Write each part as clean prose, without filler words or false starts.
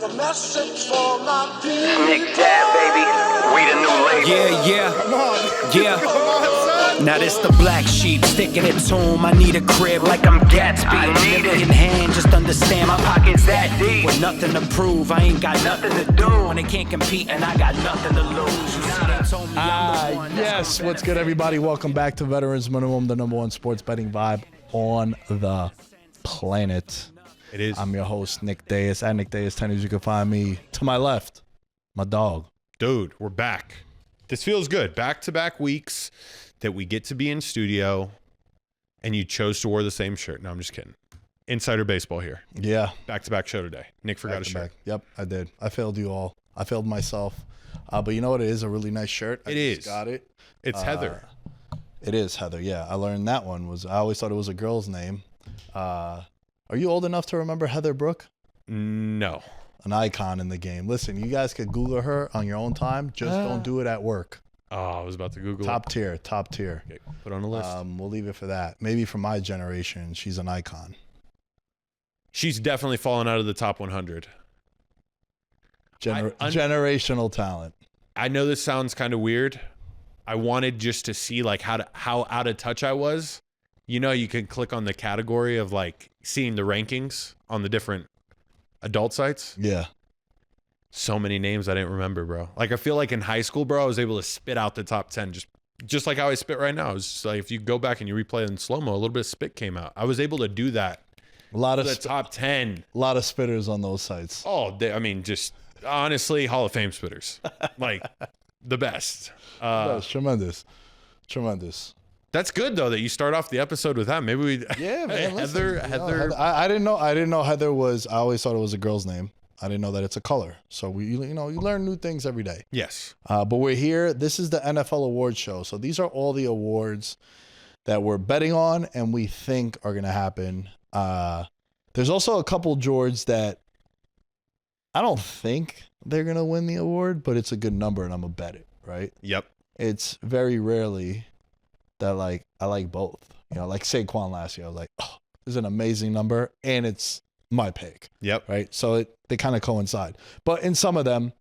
a message for my people. Nick Dad, baby. We the new label. Yeah. Come on. Yeah. Come on, son. Now this the black sheep sticking its home. I need a crib like I'm Gatsby. I need it. In hand, just understand my Pockets that deep. with nothing to prove. I ain't got nothing to do. When they can't compete and I got nothing to lose. You see, they told me I'm the one that's Yes. gonna What's good, everybody? Welcome back to Veterans Minimum, the #1 sports betting vibe on the planet. It is. I'm your host, Nick Dais. At Nick Dais 10, you can find me to my left, my dog. Dude, we're back. This feels good. Back-to-back weeks that we get to be in studio, and you chose to wear the same shirt. No, I'm just kidding. Insider baseball here. Yeah. Back-to-back show today. Nick forgot a shirt. Back. Yep, I did. I failed you all. I failed myself. But you know what? It is a really nice shirt. I It just is. got it. It's Heather. It is Heather. Yeah, I learned that one was. I always thought it was a girl's name. Are you old enough to remember Heather Brooke? No. An icon in the game. Listen, you guys could Google her on your own time. Just don't do it at work. Oh, I was about to Google Top it. tier. Okay, put on the list. We'll leave it for that. Maybe for my generation, she's an icon. She's definitely fallen out of the top 100. Generational talent. I know this sounds kind of weird. I wanted just to see like how out of touch I was. You know, you can click on the category of like seeing the rankings on the different adult sites. Yeah. So many names I didn't remember, bro. Like I feel like in high school, bro, I was able to spit out the top 10 just like how I spit right now. It's just like if you go back and you replay it in slow-mo, a little bit of spit came out. I was able to do that. A lot of The top 10. a lot of spitters on those sites. Oh, I mean, just honestly, Hall of Fame spitters. Like the best. That's tremendous. Tremendous. That's good though that you start off the episode with that. Maybe we Yeah, man. listen, Heather. I didn't know Heather was. I always thought it was a girl's name. I didn't know that it's a color. So you learn new things every day. Yes. But we're here. This is the NFL Awards show. So these are all the awards that we're betting on and we think are going to happen. There's also a couple, George, that I don't think they're going to win the award, but it's a good number and I'm going to bet it, right? Yep. It's very rarely that like I like both. You know, like Saquon last year, I was like, oh, this is an amazing number and it's my pick. Yep. Right. So they kind of coincide. But in some of them,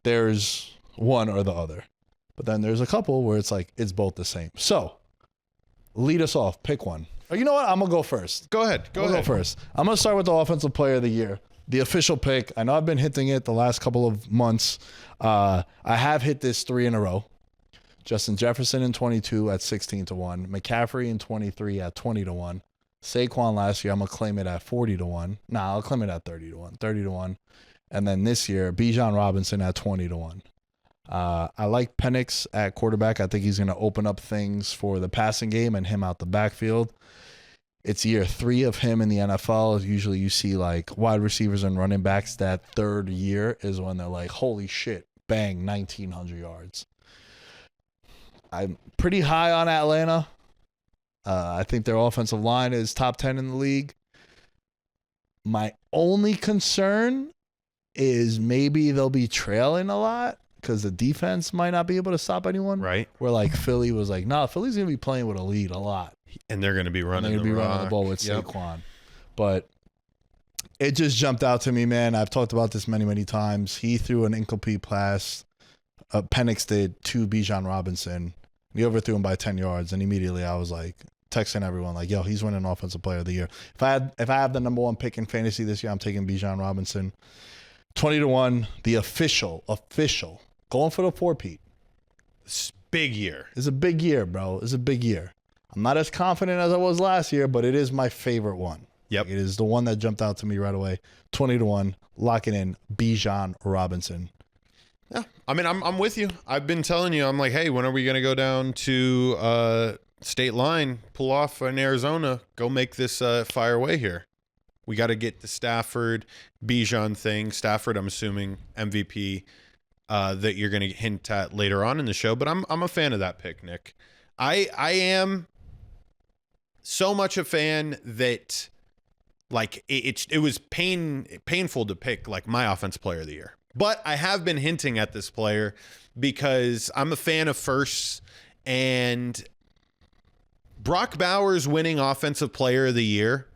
there's one or the other. But then there's a couple where it's like it's both the same. So lead us off. Pick one. Or you know what? I'm gonna go first. Go ahead. Go ahead. Go first. I'm gonna start with the Offensive Player of the Year. The official pick. I know I've been hitting it the last couple of months. I have hit this 3 in a row. Justin Jefferson in 22 at 16-1. McCaffrey in 23 at 20-1. Saquon last year, I'm going to claim it at 40-1. I'll claim it at 30-1. And then this year, Bijan Robinson at 20-1. I like Penix at quarterback. I think he's going to open up things for the passing game and him out the backfield. It's year 3 of him in the NFL. Usually you see like wide receivers and running backs that third year is when they're like, holy shit, bang, 1,900 yards. I'm pretty high on Atlanta. I think their offensive line is top 10 in the league. My only concern is maybe they'll be trailing a lot because the defense might not be able to stop anyone. Right. Where like Philly was like, no, Philly's going to be playing with a lead a lot. And they're going to be running They're going to be running the ball with Saquon. But it just jumped out to me, man. I've talked about this many, many times. He threw an incomplete pass. Penix did to Bijan Robinson. He overthrew him by 10 yards, and immediately I was like texting everyone like, yo, he's winning Offensive Player of the Year. If I have the #1 pick in fantasy this year, I'm taking Bijan Robinson. 20-1, the official, going for the 4-peat. Big year. It's a big year, bro. It's a big year. I'm not as confident as I was last year, but it is my favorite one. Yep. It is the one that jumped out to me right away. 20-1, locking in Bijan Robinson. Yeah. I mean, I'm with you. I've been telling you, I'm like, hey, when are we going to go down to state line, pull off in Arizona, go make this fire away here? We got to get the Stafford, Bijan thing. Stafford, I'm assuming, MVP that you're going to hint at later on in the show. But I'm a fan of that pick, Nick. I am so much a fan that like it was painful to pick like my offensive player of the year. But I have been hinting at this player because I'm a fan of firsts, and Brock Bowers winning offensive player of the year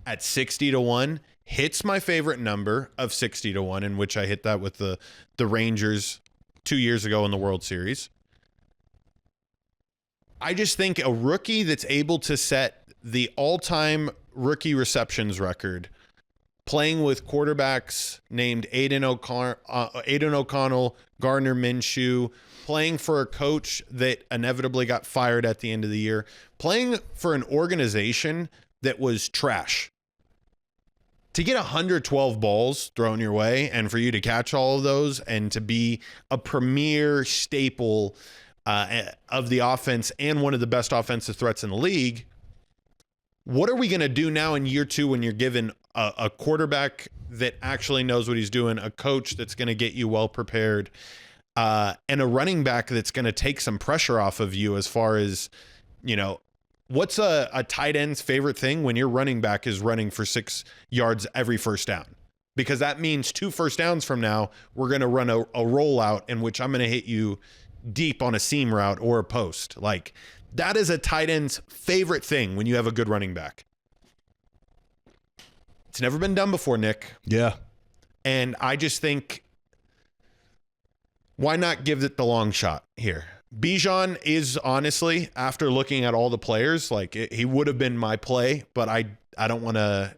at 60-1 hits my favorite number of 60-1, in which I hit that with the Rangers 2 years ago in the World Series. I just think a rookie that's able to set the all-time rookie receptions record, playing with quarterbacks named Aiden O'Connell, Gardner Minshew, playing for a coach that inevitably got fired at the end of the year, playing for an organization that was trash. To get 112 balls thrown your way and for you to catch all of those and to be a premier staple of the offense and one of the best offensive threats in the league, what are we going to do now in year 2 when you're given a quarterback that actually knows what he's doing, a coach that's going to get you well prepared, and a running back that's going to take some pressure off of you as far as, what's a tight end's favorite thing when your running back is running for 6 yards every first down? Because that means 2 first downs from now, we're going to run a rollout in which I'm going to hit you deep on a seam route or a post. Like, that is a tight end's favorite thing when you have a good running back. It's never been done before, Nick. Yeah. And I just think, why not give it the long shot here? Bijan is honestly, after looking at all the players, like he would have been my play, but I don't want to,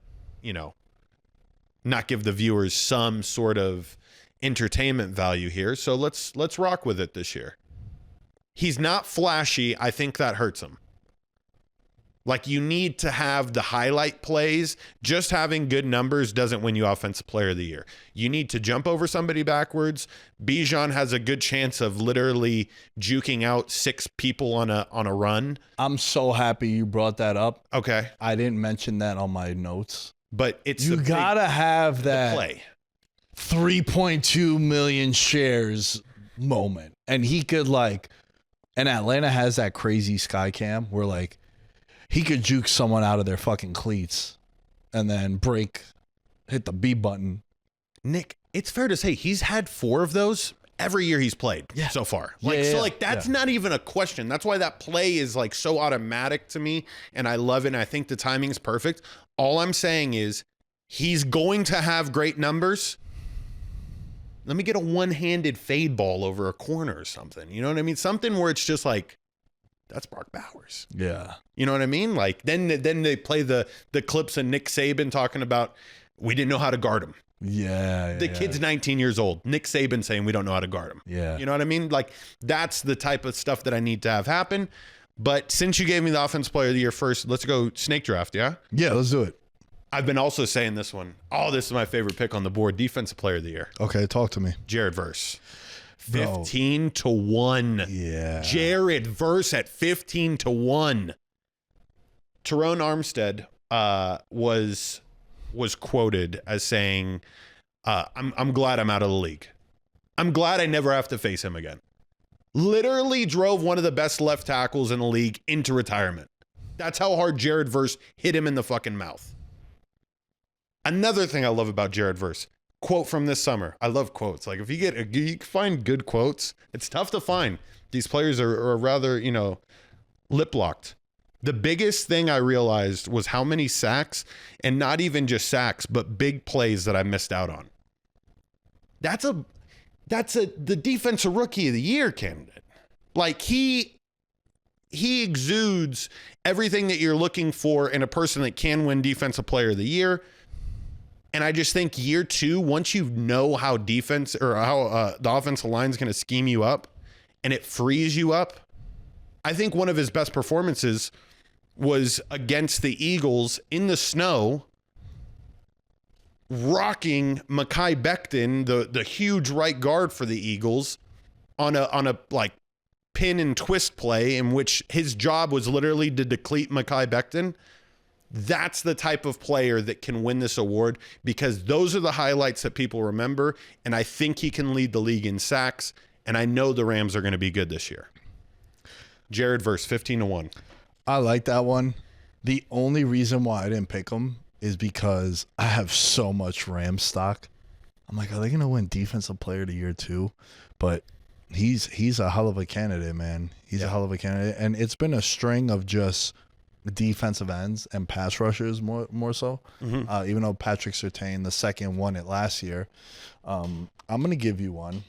not give the viewers some sort of entertainment value here. So let's rock with it this year. He's not flashy. I think that hurts him. Like, you need to have the highlight plays. Just having good numbers doesn't win you Offensive Player of the Year. You need to jump over somebody backwards. Bijan has a good chance of literally juking out 6 people on a run. I'm so happy you brought that up. Okay. I didn't mention that on my notes. But it's you gotta have that play. 3.2 million shares moment. And he could and Atlanta has that crazy sky cam where he could juke someone out of their fucking cleats and then hit the B button. Nick, it's fair to say he's had 4 of those every year he's played so far. That's not even a question. That's why that play is so automatic to me, and I love it, and I think the timing's perfect. All I'm saying is he's going to have great numbers. Let me get a one-handed fade ball over a corner or something. You know what I mean? Something where it's just that's Brock Bowers. Yeah. You know what I mean? Then they play the clips of Nick Saban talking about we didn't know how to guard him. Yeah. The kid's 19 years old. Nick Saban saying we don't know how to guard him. Yeah. You know what I mean? That's the type of stuff that I need to have happen. But since you gave me the Offensive Player of the Year first, let's go snake draft, yeah? Yeah, let's do it. I've been also saying this one. Oh, this is my favorite pick on the board. Defensive Player of the Year. Okay, talk to me. Jared Verse. 15-1. Yeah. Jared Verse at 15-1. Tyrone Armstead was quoted as saying, I'm glad I'm out of the league. I'm glad I never have to face him again. Literally drove one of the best left tackles in the league into retirement. That's how hard Jared Verse hit him in the fucking mouth. Another thing I love about Jared Verse, quote from this summer. I love quotes. If you find good quotes, it's tough to find. These players are rather, lip locked. The biggest thing I realized was how many sacks, and not even just sacks, but big plays that I missed out on. That's the defensive rookie of the year candidate. He exudes everything that you're looking for in a person that can win defensive player of the year. And I just think year 2, once you know how defense or how the offensive line is going to scheme you up and it frees you up, I think one of his best performances was against the Eagles in the snow, rocking Mekhi Becton, the huge right guard for the Eagles, on a pin and twist play in which his job was literally to deplete Mekhi Becton. That's the type of player that can win this award, because those are the highlights that people remember. And I think he can lead the league in sacks. And I know the Rams are going to be good this year. Jared Verse, 15-1. I like that one. The only reason why I didn't pick him is because I have so much Rams stock. I'm are they going to win Defensive Player of the Year too? But he's a hell of a candidate, man. He's a hell of a candidate. And it's been a string of just defensive ends and pass rushers more so. Even though Patrick Surtain, the second, won it last year. I'm going to give you one.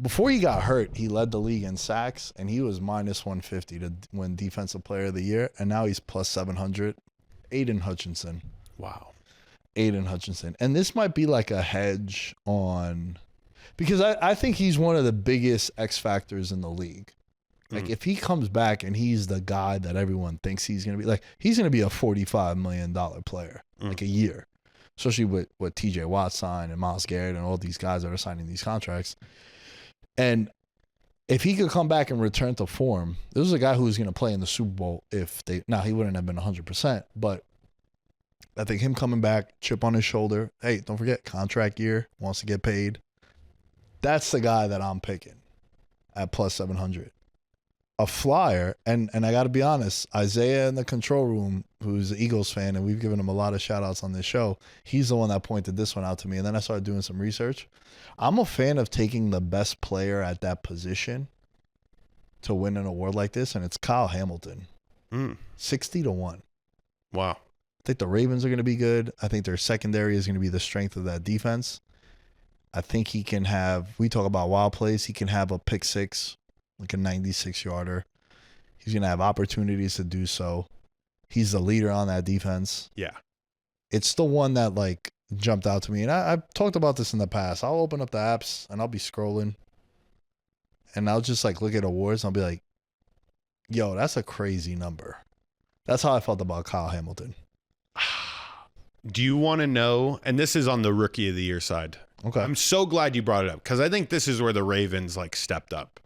Before he got hurt, he led the league in sacks, and he was minus 150 to win Defensive Player of the Year, and now he's plus 700. Aiden Hutchinson. Wow. Aiden Hutchinson. And this might be like a hedge on – because I think he's one of the biggest X factors in the league. Like, if he comes back and he's the guy that everyone thinks he's going to be, like, he's going to be a $45 million player, like, a year. Especially with what TJ Watt signed and Myles Garrett and all these guys that are signing these contracts. And if he could come back and return to form, this is a guy who was going to play in the Super Bowl if they – now, he wouldn't have been 100%, but I think him coming back, chip on his shoulder, hey, don't forget, contract year, wants to get paid. That's the guy that I'm picking at plus 700. A flyer, and I got to be honest, Isaiah in the control room, who's an Eagles fan, and we've given him a lot of shout-outs on this show, he's the one that pointed this one out to me, and then I started doing some research. I'm a fan of taking the best player at that position to win an award like this, and it's Kyle Hamilton. 60-1. Wow. I think the Ravens are going to be good. I think their secondary is going to be the strength of that defense. I think he can have, we talk about wild plays, he can have a pick six, like a 96-yarder. He's going to have opportunities to do so. He's the leader on that defense. Yeah. It's the one that, like, jumped out to me. And I've talked about this in the past. I'll open up the apps, and I'll be scrolling. And I'll just, like, look at awards, and I'll be like, yo, that's a crazy number. That's how I felt about Kyle Hamilton. Do you want to know, and this is on the Rookie of the Year side. Okay. I'm so glad you brought it up, because I think this is where the Ravens, like, stepped up.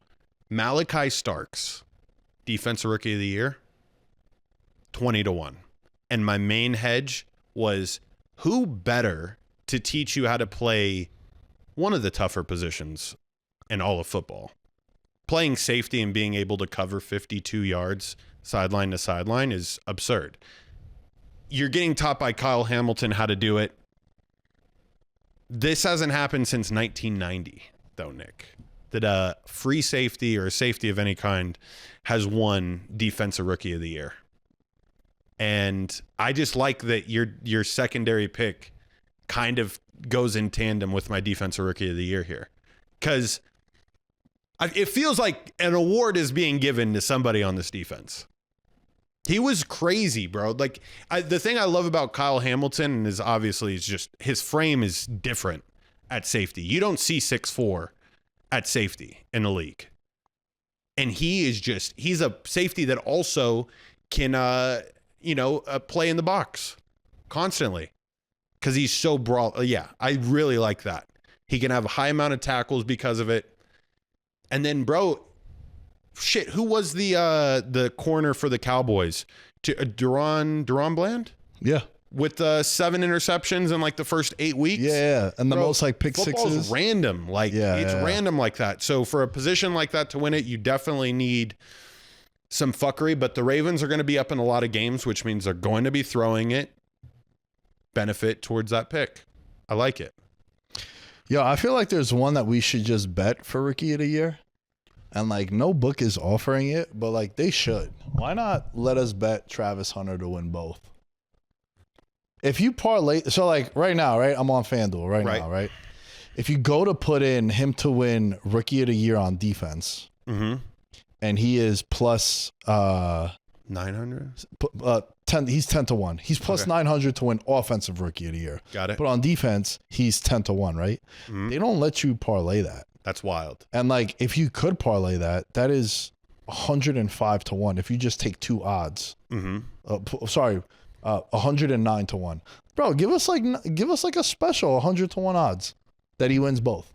Malachi Starks, Defensive Rookie of the Year, 20-1. And my main hedge was, who better to teach you how to play one of the tougher positions in all of football? Playing safety and being able to cover 52 yards sideline to sideline is absurd. You're getting taught by Kyle Hamilton how to do it. This hasn't happened since 1990, though, Nick. That a free safety or a safety of any kind has won Defensive Rookie of the Year. And I just like that your secondary pick kind of goes in tandem with my Defensive Rookie of the Year here. Because it feels like an award is being given to somebody on this defense. He was crazy, bro. Like, the thing I love about Kyle Hamilton is obviously it's just his frame is different at safety. You don't see 6'4" at safety in the league. And he's a safety that also can, play in the box constantly because he's so broad. Yeah, I really like that. He can have a high amount of tackles because of it. And then, bro, shit, who was the corner for the Cowboys? Duron Bland? Yeah. With 7 interceptions in like the first 8 weeks. Yeah. And the most like pick football's sixes. Random. Like it's random like that. So for a position like that to win it, you definitely need some fuckery. But the Ravens are going to be up in a lot of games, which means they're going to be throwing it. Benefit towards that pick. I like it. Yo, I feel like there's one that we should just bet for Rookie of the Year. And, like, no book is offering it, but, like, they should. Why not let us bet Travis Hunter to win both? If you parlay, so, like, right now, right? I'm on FanDuel right now, right? If you go to put in him to win Rookie of the Year on defense, and he is plus 900? 10, he's 10-1. He's plus 900 to win offensive Rookie of the Year. Got it. But on defense, he's 10-1, right? They don't let you parlay that. That's wild. And, like, if you could parlay that, that is 105-1 if you just take two odds. 109-1. Bro, give us like a special 100-1 odds that he wins both.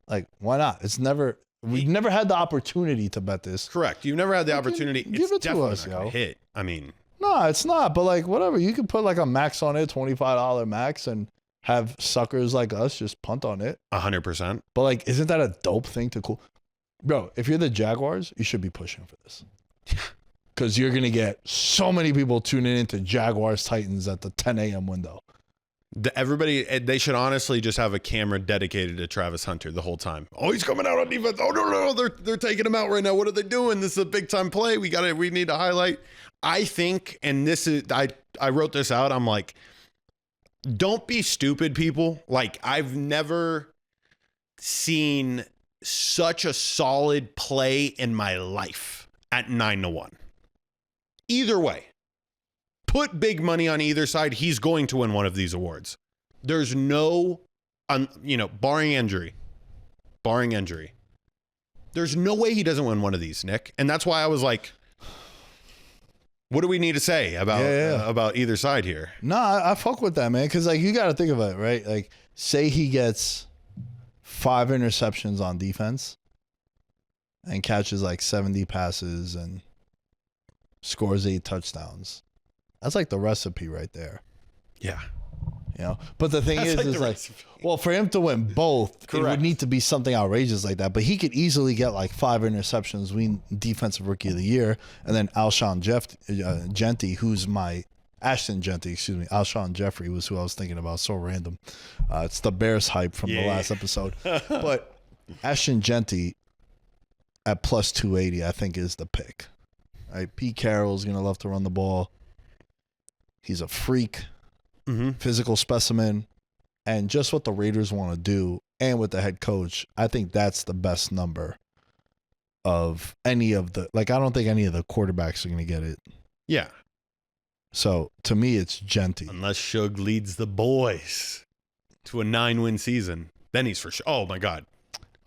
Like, why not? We've never had the opportunity to bet this. Correct. You've never had the opportunity. Give it to us, yo. Hit. I mean, no, it's not. But, like, whatever. You could put like a max on it, $25 max, and have suckers like us just punt on it. 100%. But, like, isn't that a dope thing to cool? Bro, if you're the Jaguars, you should be pushing for this. Because you're going to get so many people tuning into Jaguars Titans at the 10 a.m. window. Everybody, they should honestly just have a camera dedicated to Travis Hunter the whole time. Oh, he's coming out on defense. Oh no, they're taking him out right now. What are they doing? This is a big time play. We need to highlight. I think, and this is, I wrote this out. I'm like, don't be stupid, people. Like, I've never seen such a solid play in my life at 9-1. Either way. Put big money on either side. He's going to win one of these awards. There's no, barring injury, there's no way he doesn't win one of these, Nick. And that's why I was like, what do we need to say about either side here? No, I fuck with that, man. Because, like, you got to think of it, right? Like, say he gets 5 interceptions on defense and catches, like, 70 passes and scores 8 touchdowns. That's like the recipe right there. Yeah. But the thing is well, for him to win both, Correct. It would need to be something outrageous like that. But he could easily get like 5 interceptions, win Defensive Rookie of the Year, and then Alshon Jeffrey, Alshon Jeffrey was who I was thinking about. So random. It's the Bears hype from the last episode. But Alshon Jeffrey at plus 280, I think, is the pick. Right? Pete Carroll's going to love to run the ball. He's a freak, physical specimen, and just what the Raiders want to do, and with the head coach, I think that's the best number of any of the, like, I don't think any of the quarterbacks are going to get it. Yeah. So, to me, it's Genty. Unless Shug leads the boys to a 9-win season, then he's for sure. Oh, my God.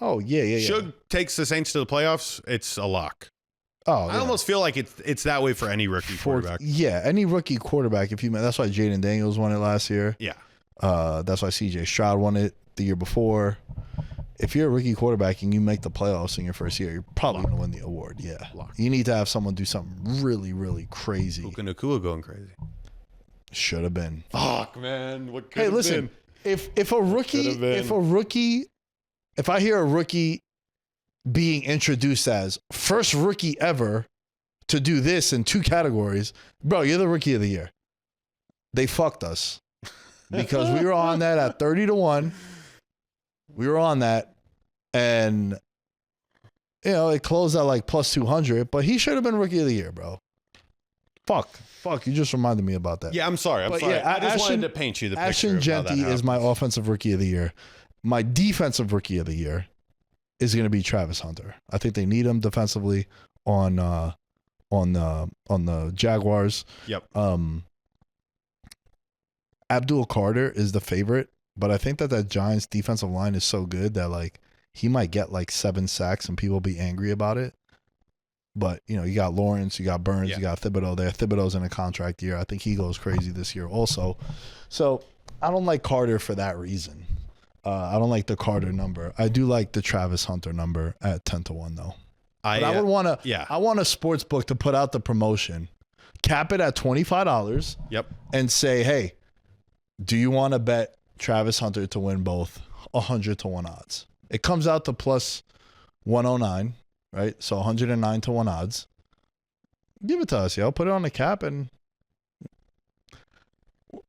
Oh, yeah. Shug takes the Saints to the playoffs, it's a lock. Oh, I almost feel like it's that way for any rookie quarterback. Yeah, any rookie quarterback. That's why Jaden Daniels won it last year. Yeah. That's why CJ Stroud won it the year before. If you're a rookie quarterback and you make the playoffs in your first year, you're probably going to win the award. Yeah. Lock. You need to have someone do something really, really crazy. Puka Nacua going crazy. Should have been. Fuck, man. What could have been? Hey, listen. If I hear a rookie being introduced as first rookie ever to do this in 2 categories, bro, you're the Rookie of the Year. They fucked us because we were on that at 30-1. We were on that, and it closed at like plus 200. But he should have been Rookie of the Year, bro. Fuck. You just reminded me about that. Yeah, I'm sorry. Yeah, I just wanted to paint you the picture. Alshon Jeffrey is my offensive Rookie of the Year. My defensive Rookie of the Year is going to be Travis Hunter. I think they need him defensively on the Jaguars. Yep. Abdul Carter is the favorite, but I think that Giants defensive line is so good that like he might get like 7 sacks and people be angry about it. But you got Lawrence, you got Burns, you got Thibodeau there. Thibodeau's in a contract year. I think he goes crazy this year also. So I don't like Carter for that reason. I don't like the Carter number. I do like the Travis Hunter number at 10-1 though. I would want to. Yeah. I want a sports book to put out the promotion, cap it at $25. Yep. And say, hey, do you want to bet Travis Hunter to win both 100-1 odds? It comes out to plus 109, right? So 109-1 odds. Give it to us, yo. Put it on the cap, and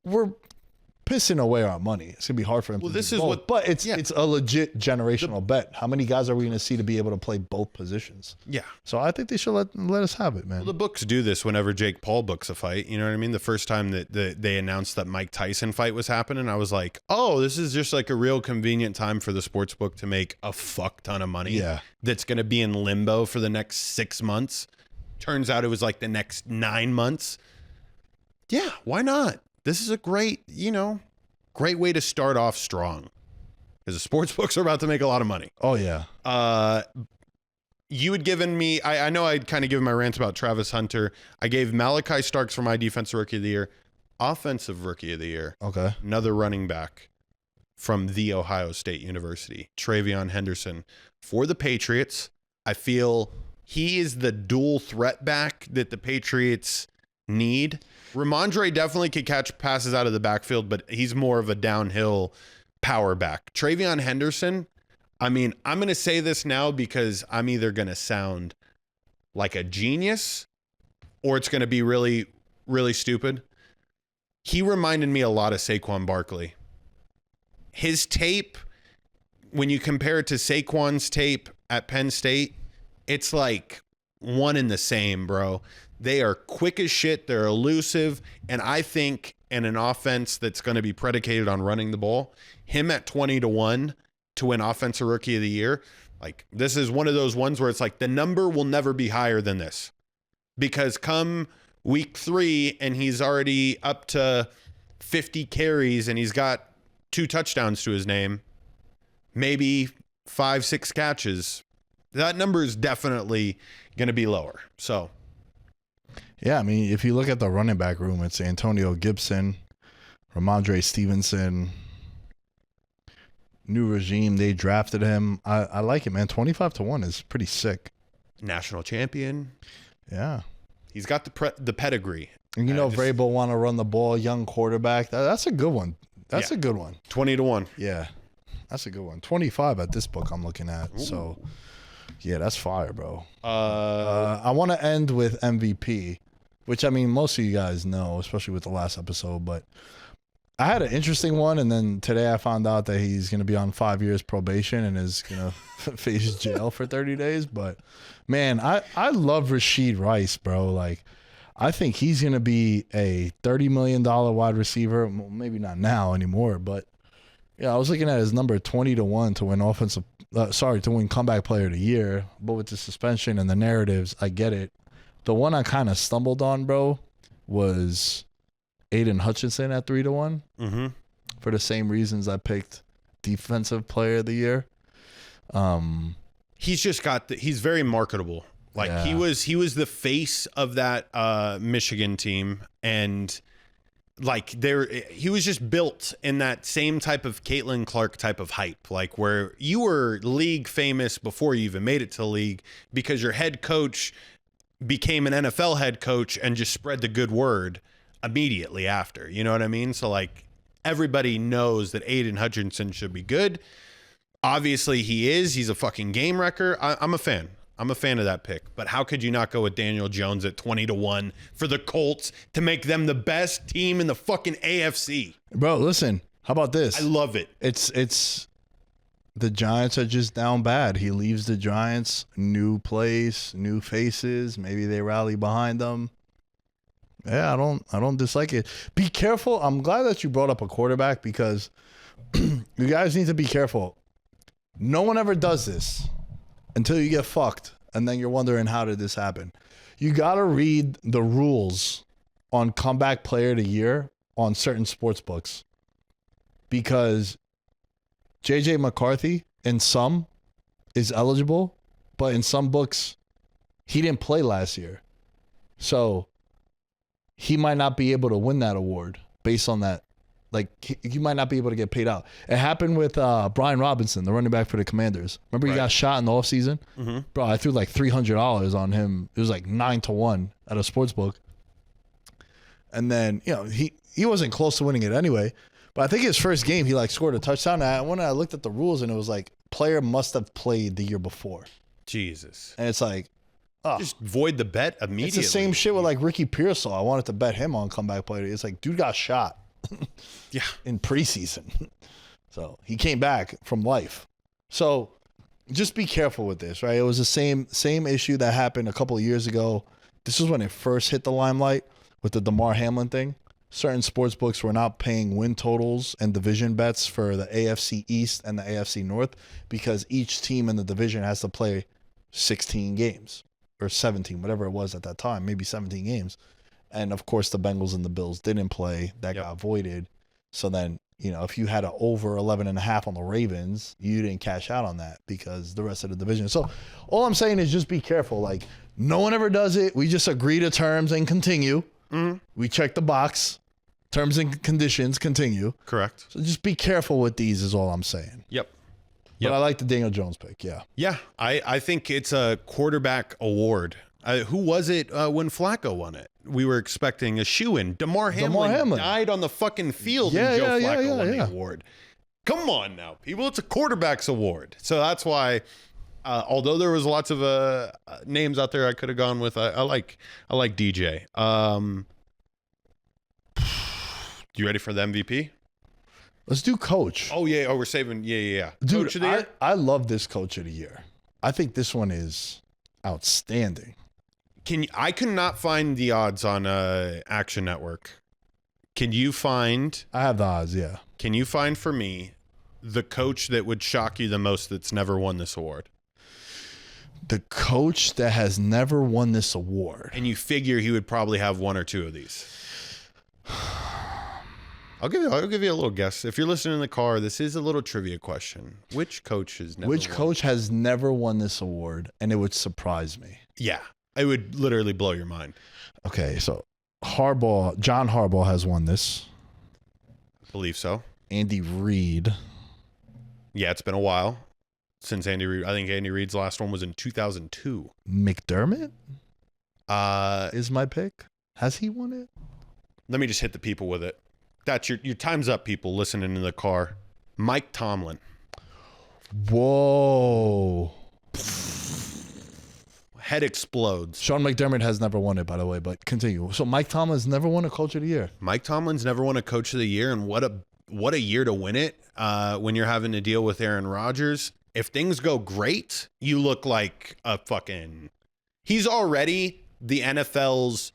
we're pissing away our money. It's gonna be hard for him. Well, to this do is both. what, but it's a legit generational bet. How many guys are we gonna see to be able to play both positions? Yeah. So I think they should let us have it, man. Well, the books do this whenever Jake Paul books a fight. You know what I mean? The first time that they announced that Mike Tyson fight was happening, I was like, oh, this is just like a real convenient time for the sports book to make a fuck ton of money. Yeah. That's gonna be in limbo for the next 6 months. Turns out it was like the next 9 months. Yeah, why not? This is a great way to start off strong. Because the sports books are about to make a lot of money. Oh, yeah. You had given me, I know I'd kind of given my rant about Travis Hunter. I gave Malachi Starks for my defensive rookie of the year. Offensive rookie of the year. Okay. Another running back from The Ohio State University, Travion Henderson. For the Patriots, I feel he is the dual threat back that the Patriots need. Ramondre definitely could catch passes out of the backfield, but he's more of a downhill power back. Travion Henderson, I mean, I'm going to say this now because I'm either going to sound like a genius or it's going to be really, really stupid. he reminded me a lot of Saquon Barkley. His tape, when you compare it to Saquon's tape at Penn State, it's like one and the same, bro. They are quick as shit. They're elusive. And I think in an offense that's going to be predicated on running the ball, him at 20-1 to win Offensive Rookie of the Year, like this is one of those ones where it's like the number will never be higher than this. Because come week 3 and he's already up to 50 carries and he's got 2 touchdowns to his name, maybe 5-6 catches, that number is definitely going to be lower. So, yeah, I mean, if you look at the running back room, it's Antonio Gibson, Ramondre Stevenson, new regime. They drafted him. I like it, man. 25-1 is pretty sick. national champion. Yeah. He's got the pedigree. And Vrabel want to run the ball, young quarterback. That's a good one. That's a good one. 20-1. Yeah. That's a good one. 25 at this book I'm looking at. Ooh. So, yeah, that's fire, bro. I want to end with MVP, which, I mean, most of you guys know, especially with the last episode. But I had an interesting one, and then today I found out that he's going to be on 5 years probation and is going to face jail for 30 days. But, man, I love Rashid Rice, bro. Like, I think he's going to be a $30 million wide receiver. Well, maybe not now anymore, but yeah, I was looking at his number 20-1 to win to win comeback player of the year. But with the suspension and the narratives, I get it. The one I kind of stumbled on, bro, was Aiden Hutchinson at 3-1 for the same reasons I picked defensive player of the year. He's just got he's very marketable. Like he was the face of that Michigan team, and like he was just built in that same type of Caitlin Clark type of hype, like where you were league famous before you even made it to the league because your head coach became an NFL head coach and just spread the good word immediately after. You know what I mean? So like everybody knows that Aiden Hutchinson should be good. Obviously he is. He's a fucking game wrecker. I'm a fan. I'm a fan of that pick, but how could you not go with Daniel Jones at 20-1 for the Colts to make them the best team in the fucking AFC? Bro, listen, how about this? I love it. It's the Giants are just down bad. He leaves the Giants, new place, new faces. Maybe they rally behind them. Yeah, I don't dislike it. Be careful. I'm glad that you brought up a quarterback because you guys need to be careful. No one ever does this until you get fucked, and then you're wondering, how did this happen? You got to read the rules on comeback player of the year on certain sports books, because J.J. McCarthy in some is eligible, but in some books he didn't play last year. So he might not be able to win that award based on that. Like, he might not be able to get paid out. It happened with Brian Robinson, the running back for the Commanders. Remember he got shot in the offseason? Mm-hmm. Bro, I threw like $300 on him. It was like 9-1 at a sports book. And then, he wasn't close to winning it anyway. But I think his first game, he like scored a touchdown. And when I looked at the rules, and it was like, player must have played the year before. Jesus. And it's like, just void the bet immediately. It's the same shit with like Ricky Pearsall. I wanted to bet him on comeback player. It's like, dude got shot. Yeah, in preseason. So he came back from life. So just be careful with this, right? It was the same issue that happened a couple of years ago. This was when it first hit the limelight with the DeMar Hamlin thing. Certain sports books were not paying win totals and division bets for the AFC East and the AFC North because each team in the division has to play 16 games or 17, whatever it was at that time, maybe 17 games. And, of course, the Bengals and the Bills didn't play. That got voided. So then, if you had an over 11.5 on the Ravens, you didn't cash out on that because the rest of the division. So all I'm saying is just be careful. Like, no one ever does it. We just agree to terms and continue. Mm-hmm. We check the box. Terms and conditions continue. Correct. So just be careful with these is all I'm saying. Yep. But I like the Daniel Jones pick, yeah. Yeah, I think it's a quarterback award. Who was it when Flacco won it? We were expecting a shoe-in. DeMar Hamlin died on the fucking field and Joe Flacco won the award. Come on now, people. It's a quarterback's award. So that's why, although there was lots of names out there I could have gone with, I like DJ. You ready for the MVP? Let's do coach. Oh yeah. Oh, we're saving. Yeah. Dude, Coach of the year. I love this coach of the year. I think this one is outstanding. I could not find the odds on Action Network. Can you find? I have the odds, yeah. Can you find for me the coach that would shock you the most that's never won this award? The coach that has never won this award. And you figure he would probably have one or two of these. I'll give you a little guess. If you're listening in the car, this is a little trivia question. Which coach has never Which coach has never won this award? And it would surprise me. Yeah. It would literally blow your mind. Okay, so John Harbaugh has won this. I believe so. Andy Reid. Yeah, it's been a while since Andy Reid. I think Andy Reid's last one was in 2002. McDermott is my pick. Has he won it? Let me just hit the people with it. That's your time's up, people listening in the car. Mike Tomlin. Whoa. Head explodes. Sean McDermott has never won it, by the way, but continue. So Mike Tomlin's never won a coach of the year. Mike Tomlin's never won a coach of the year, and what a year to win it when you're having to deal with Aaron Rodgers. If things go great, you look like a fucking... He's already the NFL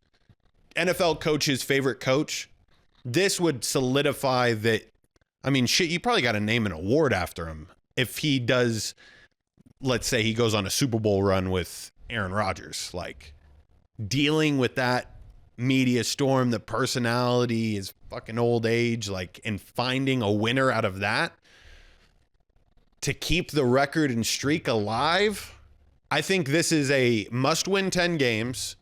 coach's favorite coach. This would solidify that. I mean, shit, you probably got to name an award after him. If he does, let's say he goes on a Super Bowl run with Aaron Rodgers, like dealing with that media storm, the personality, his fucking old age, like, and finding a winner out of that to keep the record and streak alive. I think this is a must win 10 games.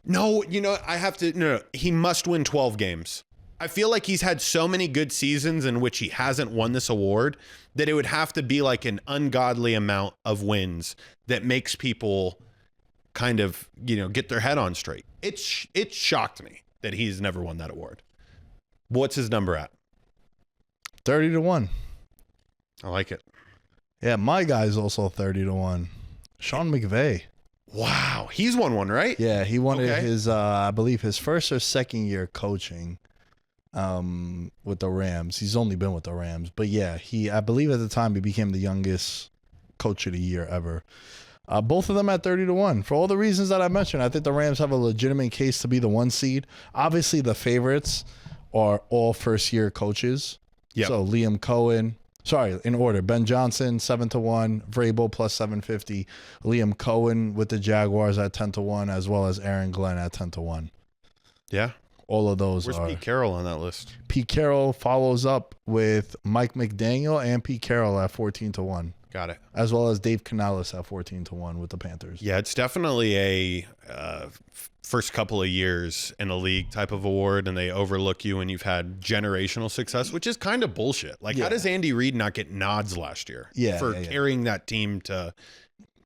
No, he must win 12 games. I feel like he's had so many good seasons in which he hasn't won this award that it would have to be like an ungodly amount of wins that makes people kind of, get their head on straight. It shocked me that he's never won that award. What's his number at? 30-1. I like it. Yeah, my guy's also 30-1. Sean McVay. Wow. He's won one, right? Yeah, he won it his, I believe, his first or second year coaching with the Rams. He's only been with the Rams. But yeah, I believe at the time he became the youngest coach of the year ever. Both of them at 30-1. For all the reasons that I mentioned, I think the Rams have a legitimate case to be the 1 seed. Obviously, the favorites are all first-year coaches. Yep. So Liam Cohen. Sorry, in order. Ben Johnson, 7-1. Vrabel plus 750. Liam Cohen with the Jaguars at 10-1, as well as Aaron Glenn at 10-1. Yeah. All of those Where's are. Pete Carroll on that list? Pete Carroll follows up with Mike McDaniel and Pete Carroll at 14-1. Got it. As well as Dave Canales at 14-1 with the Panthers. Yeah, it's definitely a first couple of years in a league type of award, and they overlook you when you've had generational success, which is kind of bullshit. Like, how does Andy Reid not get nods last year for carrying that team to?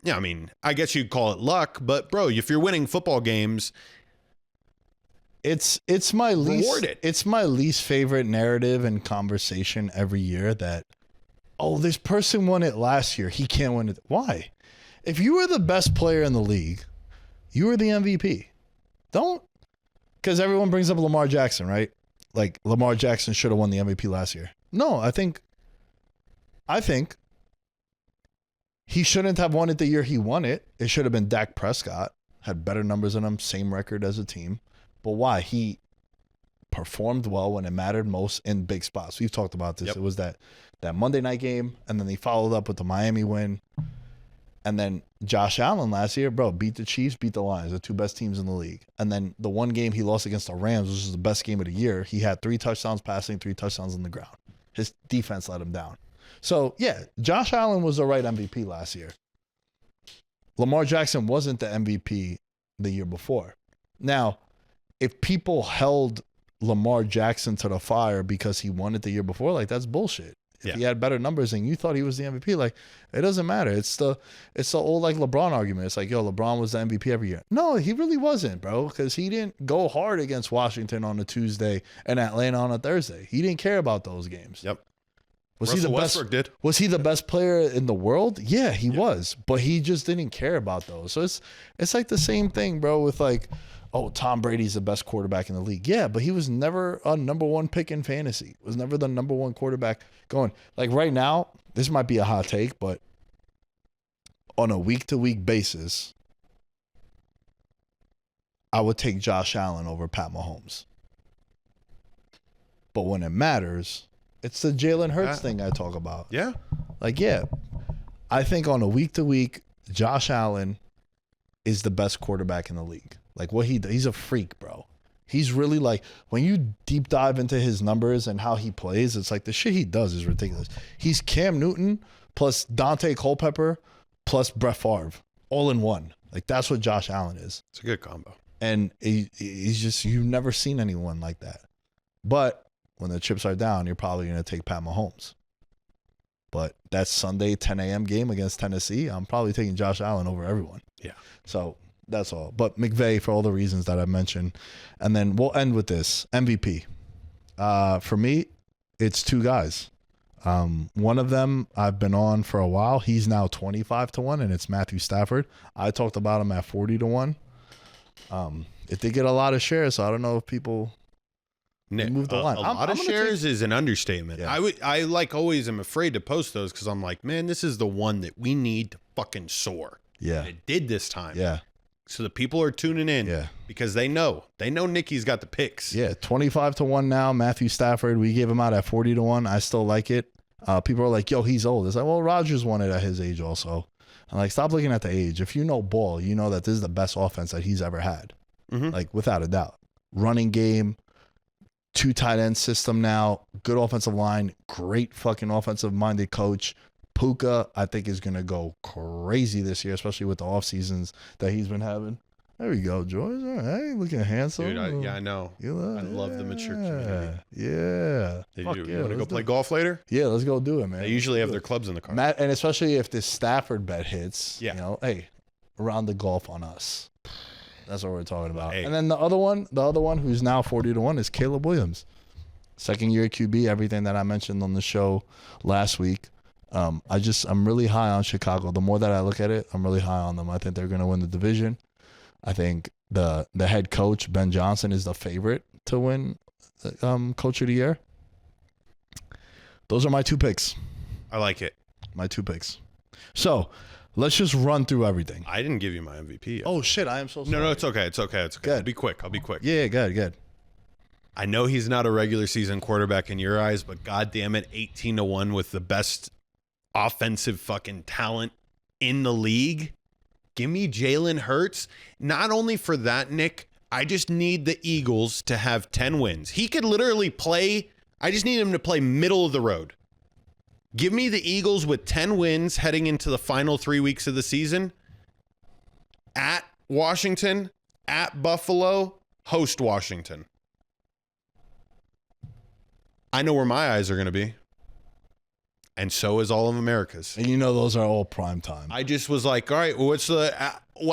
Yeah, I mean, I guess you'd call it luck, but bro, if you're winning football games, it's my least favorite narrative and conversation every year that, oh, this person won it last year, he can't win it. Why? If you were the best player in the league, you were the MVP. Because everyone brings up Lamar Jackson, right? Like, Lamar Jackson should have won the MVP last year. No, I think he shouldn't have won it the year he won it. It should have been Dak Prescott. Had better numbers than him, same record as a team. But why? He performed well when it mattered most in big spots. We've talked about this. Yep. It was that Monday night game, and then they followed up with the Miami win. And then Josh Allen last year, bro, beat the Chiefs, beat the Lions, the two best teams in the league. And then the one game he lost against the Rams, which was the best game of the year, he had 3 touchdowns passing, 3 touchdowns on the ground. His defense let him down. So, yeah, Josh Allen was the right MVP last year. Lamar Jackson wasn't the MVP the year before. Now, if people held Lamar Jackson to the fire because he won it the year before, like, that's bullshit. If he had better numbers and you thought he was the MVP, like, it doesn't matter. It's the old, like, LeBron argument. It's like, yo, LeBron was the MVP every year. No, he really wasn't, bro, because he didn't go hard against Washington on a Tuesday and Atlanta on a Thursday. He didn't care about those games. Yep. Was he the best player in the world? Yeah, he was, but he just didn't care about those. So it's like the same thing, bro, with, like, oh, Tom Brady's the best quarterback in the league. Yeah, but he was never a number one pick in fantasy. Was never the number one quarterback going. Like right now, this might be a hot take, but on a week-to-week basis, I would take Josh Allen over Pat Mahomes. But when it matters, it's the Jalen Hurts thing I talk about. Yeah. Like, yeah, I think on a week-to-week, Josh Allen is the best quarterback in the league. Like what he's a freak, bro. He's really like, when you deep dive into his numbers and how he plays, it's like the shit he does is ridiculous. He's Cam Newton plus Dante Culpepper plus Brett Favre all in one. Like that's what Josh Allen is. It's a good combo. And he's just, you've never seen anyone like that. But when the chips are down, you're probably going to take Pat Mahomes. But that Sunday 10 a.m. game against Tennessee, I'm probably taking Josh Allen over everyone. Yeah. So that's all. But McVay, for all the reasons that I mentioned. And then we'll end with this. MVP. For me, it's two guys. One of them I've been on for a while. He's now 25-1, and it's Matthew Stafford. I talked about him at 40-1. If they get a lot of shares, so I don't know if people move the line. A lot of shares is an understatement. Yeah. I like always am afraid to post those because I'm like, man, this is the one that we need to fucking soar. Yeah. And it did this time. Yeah. So the people are tuning in. Yeah. Because they know Nicky's got the picks. Yeah. 25-1 now. Matthew Stafford. We gave him out at 40-1. I still like it. People are like, yo, he's old. It's like, well, Rodgers won it at his age also. I'm like, stop looking at the age. If you know ball, you know that this is the best offense that he's ever had. Mm-hmm. Like, without a doubt. Running game, 2 tight end system now, good offensive line, great fucking offensive minded coach. Puka, I think, is going to go crazy this year, especially with the off seasons that he's been having. There we go, George. All right, looking handsome. Dude, I know. I love the mature community. Yeah. You Fuck want yeah, to go let's play do it. golf later? Yeah, let's go do it, man. They usually have their clubs in the car. Matt, and especially if this Stafford bet hits, Yeah. you know, hey, round the golf on us. That's what we're talking about. Hey. And then the other one who's now 40-1 is Caleb Williams. Second year QB, everything that I mentioned on the show last week. I'm really high on Chicago. The more that I look at it, I'm really high on them. I think they're going to win the division. I think the head coach, Ben Johnson, is the favorite to win Coach of the Year. Those are my 2 picks. I like it. My 2 picks. So let's just run through everything. I didn't give you my MVP yet. Oh, shit. I am so sorry. No, it's okay. It's okay. Good. I'll be quick. Yeah, good. I know he's not a regular season quarterback in your eyes, but God damn it, 18-1 with the best offensive fucking talent in the league. Give me Jalen Hurts. Not only for that, Nick, I just need the Eagles to have 10 wins. He could literally play. I just need him to play middle of the road. Give me the Eagles with 10 wins heading into the final 3 weeks of the season. At Washington, at Buffalo, host Washington. I know where my eyes are going to be. And so is all of America's. And you know those are all prime time. I just was like, all right, what's the...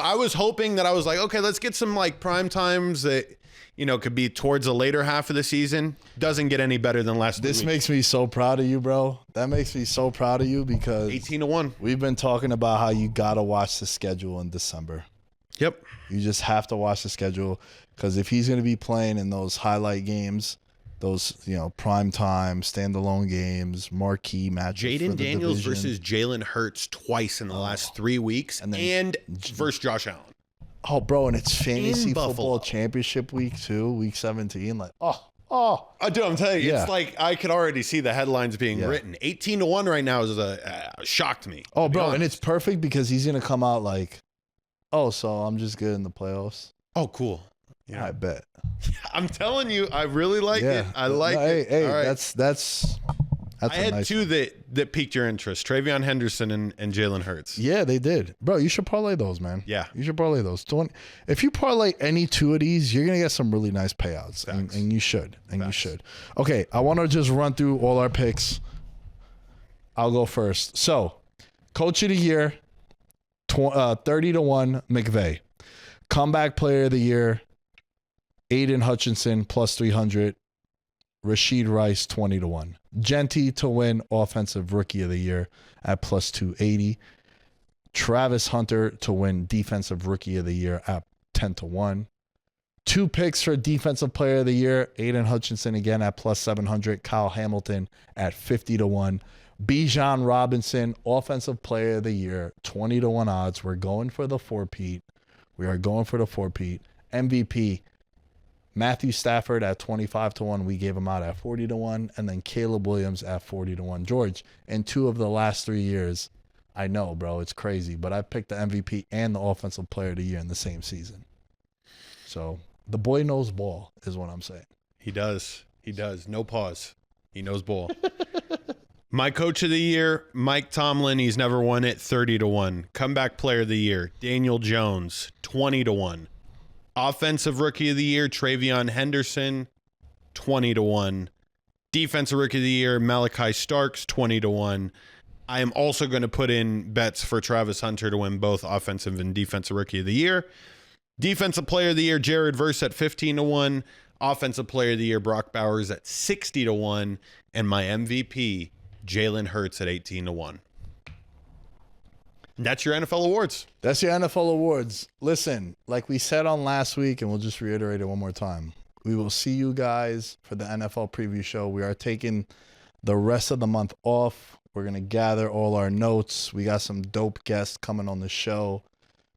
I was hoping that I was like, okay, let's get some like prime times that, you know, could be towards the later half of the season. Doesn't get any better than last This week. makes me so proud of you, bro. That makes me so proud of you because 18-1. we've been talking about how you got to watch the schedule in December. Yep. You just have to watch the schedule because if he's going to be playing in those highlight games, those, you know, prime time, standalone games, marquee matches. Jaden Daniels versus Jalen Hurts twice in the last 3 weeks and versus Josh Allen. Oh, bro, and it's fantasy Buffalo. football championship week too, week 17. Like, Dude, I'm telling you, Yeah. it's like I could already see the headlines being written. 18-1 right now is shocked me. oh, to be bro, and honest. it's perfect because he's gonna come out like, oh, so I'm just good in the playoffs. Oh, cool. Yeah. I bet. I'm telling you, I really like it. I like it. Hey, All right. that's I a had nice 2 that piqued your interest: Travion Henderson and Jalen Hurts. Yeah, they did, bro. You should parlay those, man. Yeah. You should parlay those. If you parlay any 2 of these, you're gonna get some really nice payouts, and you should, you should. Okay, I want to just run through all our picks. I'll go first. So, Coach of the Year, 30-1 McVay. Comeback Player of the Year, Aiden Hutchinson plus 300. Rashid Rice 20-1. Genty to win Offensive Rookie of the Year at plus 280. Travis Hunter to win Defensive Rookie of the Year at 10-1. 2 picks for Defensive Player of the Year. Aiden Hutchinson again at plus 700. Kyle Hamilton at 50-1. Bijan Robinson, Offensive Player of the Year, 20-1 odds. We're going for the four-peat. We are going for the four-peat. MVP, Matthew Stafford at 25-1. We gave him out at 40-1. And then Caleb Williams at 40-1. George, in 2 of the last 3 years, I know, bro, it's crazy, but I picked the MVP and the Offensive Player of the Year in the same season. So the boy knows ball is what I'm saying. He does. He does. No pause. He knows ball. My Coach of the Year, Mike Tomlin. He's never won it, 30-1. Comeback Player of the Year, Daniel Jones, 20-1. Offensive Rookie of the Year, Travion Henderson, 20-1. Defensive Rookie of the Year, Malachi Starks, 20-1. I am also going to put in bets for Travis Hunter to win both Offensive and Defensive Rookie of the Year. Defensive Player of the Year, Jared Verse at 15-1. Offensive Player of the Year, Brock Bowers at 60-1. And my MVP, Jalen Hurts at 18-1. That's your NFL awards. That's your NFL awards. Listen, like we said on last week, and we'll just reiterate it one more time. We will see you guys for the NFL preview show. We are taking the rest of the month off. We're going to gather all our notes. We got some dope guests coming on the show.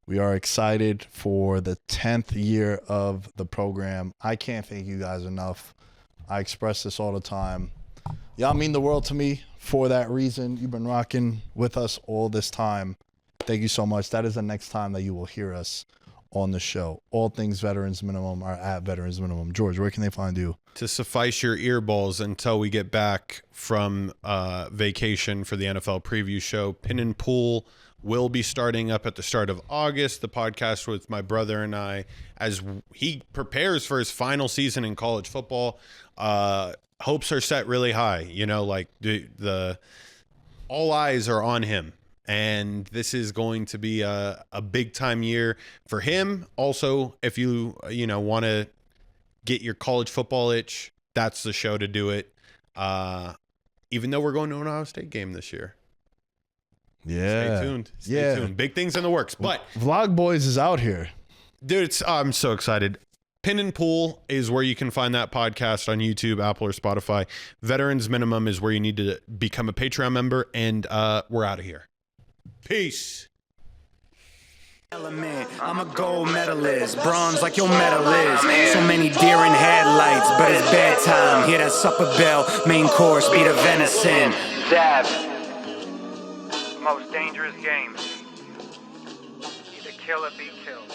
We are excited for the 10th year of the program. I can't thank you guys enough. I express this all the time. Y'all mean the world to me for that reason. You've been rocking with us all this time. Thank you so much. That is the next time that you will hear us on the show. All things Veterans Minimum are at Veterans Minimum. George, where can they find you? To suffice your earballs until we get back from vacation for the NFL preview show, Pin and Pool will be starting up at the start of August. The podcast with my brother and I, as he prepares for his final season in college football. Hopes are set really high. You know, like the all eyes are on him. And this is going to be a big time year for him. Also, if you want to get your college football itch, that's the show to do it. Even though we're going to an Ohio State game this year. Yeah. Stay tuned. Stay tuned. Big things in the works. But Vlog Boys is out here. Dude, I'm so excited. Pin and Pool is where you can find that podcast on YouTube, Apple, or Spotify. Veterans Minimum is where you need to become a Patreon member. And we're out of here. Peace. I'm a gold medalist, bronze like your medal is. So many deer in headlights, but it's bedtime. Hear that supper bell, main course, be the venison. Dab. Most dangerous game. Either kill or be killed.